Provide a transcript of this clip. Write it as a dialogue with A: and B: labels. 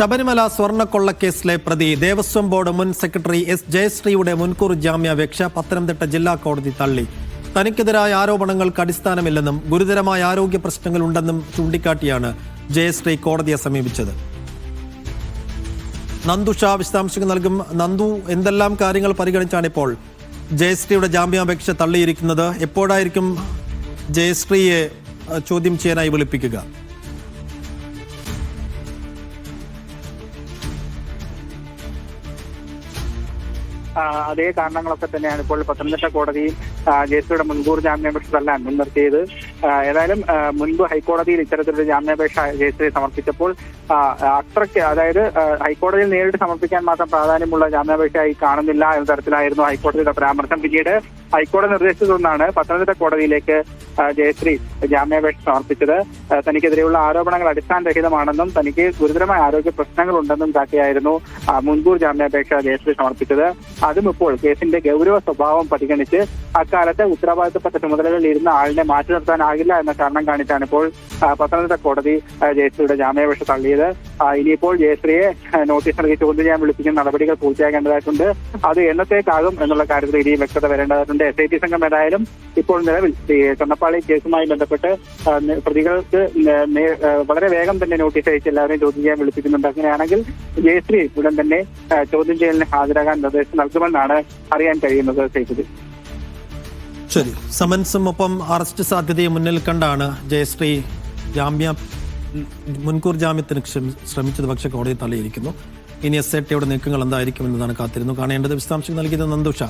A: ശബരിമല സ്വർണ്ണക്കൊള്ളക്കേസിലെ പ്രതി ദേവസ്വം ബോർഡ് മുൻ secretary S ജയശ്രീയുടെ മുൻകൂർ ജാമ്യാപേക്ഷ പത്തനംതിട്ട ജില്ലാ കോടതി തള്ളി. തനിക്കെതിരായ ആരോപണങ്ങൾക്ക് അടിസ്ഥാനമില്ലെന്നും ഗുരുതരമായ ആരോഗ്യ പ്രശ്നങ്ങളുണ്ടെന്നും ചൂണ്ടിക്കാട്ടിയാണ് ജയശ്രീ കോടതിയെ സമീപിച്ചത്. നന്ദു ഷാ വിശദാംശങ്ങൾ നൽകും. നന്ദു, എന്തെല്ലാം കാര്യങ്ങൾ പരിഗണിച്ചാണ് ഇപ്പോൾ ജയശ്രീയുടെ ജാമ്യാപേക്ഷ തള്ളിയിരിക്കുന്നത്? എപ്പോഴായിരിക്കും ജയശ്രീയെ ചോദ്യം ചെയ്യാനായി വിളിപ്പിക്കുക?
B: അതേ കാരണങ്ങളൊക്കെ തന്നെയാണ് ഇപ്പോൾ പത്തനംതിട്ട കോടതിയും ജയശ്രീയുടെ മുൻകൂർ ജാമ്യാപേക്ഷ തള്ളാൻ മുൻനിർത്തിയത്. ഏതായാലും മുൻപ് ഹൈക്കോടതിയിൽ ഇത്തരത്തിലൊരു ജാമ്യാപേക്ഷ ജയശ്രീ സമർപ്പിച്ചപ്പോൾ അത്രയ്ക്ക്, അതായത് ഹൈക്കോടതിയിൽ നേരിട്ട് സമർപ്പിക്കാൻ മാത്രം പ്രാധാന്യമുള്ള ജാമ്യാപേക്ഷയായി കാണുന്നില്ല എന്ന തരത്തിലായിരുന്നു ഹൈക്കോടതിയുടെ പരാമർശം. പിന്നീട് ഹൈക്കോടതി നിർദ്ദേശിച്ചതുകൊണ്ടാണ് പത്തനംതിട്ട കോടതിയിലേക്ക് ജയശ്രീ ജാമ്യാപേക്ഷ സമർപ്പിച്ചത്. തനിക്കെതിരെയുള്ള ആരോപണങ്ങൾ അടിസ്ഥാനരഹിതമാണെന്നും തനിക്ക് ഗുരുതരമായ ആരോഗ്യ പ്രശ്നങ്ങളുണ്ടെന്നും കാട്ടിയായിരുന്നു മുൻകൂർ ജാമ്യാപേക്ഷ ജയശ്രീ സമർപ്പിച്ചത്. അതും ഇപ്പോൾ കേസിന്റെ ഗൗരവ സ്വഭാവം പരിഗണിച്ച് അക്കാലത്ത് ഉത്തരവാദിത്തപ്പെട്ട ചുമതലകളിൽ ഇരുന്ന ആളിനെ മാറ്റി നിർത്താനാകില്ല എന്ന കാരണം കാണിച്ചാണ് ഇപ്പോൾ പത്തനംതിട്ട കോടതി ജയശ്രീയുടെ ജാമ്യാപേക്ഷ തള്ളിയത്. ഇനിയിപ്പോൾ ജയശ്രീയെ നോട്ടീസ് നൽകി ചോദ്യം ചെയ്യാൻ വിളിപ്പിക്കുന്ന നടപടികൾ പൂർത്തിയാക്കേണ്ടതായിട്ടുണ്ട്. അത് എന്നത്തേക്കാകും എന്നുള്ള കാര്യത്തിൽ ഇനിയും വ്യക്തത വരേണ്ടതായിട്ടുണ്ട്. SIT സംഘം ഏതായാലും ഇപ്പോൾ നിലവിൽ സ്വർണ്ണപ്പാളി കേസുമായി ബന്ധപ്പെട്ട് പ്രതികൾക്ക് വളരെ വേഗം തന്നെ നോട്ടീസ് അയച്ച് എല്ലാവരെയും ചോദ്യം ചെയ്യാൻ വിളിപ്പിക്കുന്നുണ്ട്. അങ്ങനെയാണെങ്കിൽ ജയശ്രീ ഉടൻ തന്നെ ചോദ്യം ചെയ്യലിന് ഹാജരാകാൻ നിർദ്ദേശം നൽകുമെന്നാണ് അറിയാൻ കഴിയുന്നത്.
A: ശരി, സമൻസും ഒപ്പം അറസ്റ്റ് സാധ്യതയെ മുന്നിൽ കണ്ടാണ് ജയശ്രീ മുൻകൂർ ജാമ്യത്തിന് ശ്രമിച്ചത്. പക്ഷേ കോടതി തള്ളിയിരിക്കുന്നു. ഇനി SITയുടെ നീക്കങ്ങൾ എന്തായിരിക്കും എന്നതാണ് കാത്തിരുന്നു കാണേണ്ടത്. വിശദാംശം നൽകിയത് നന്ദുഷ.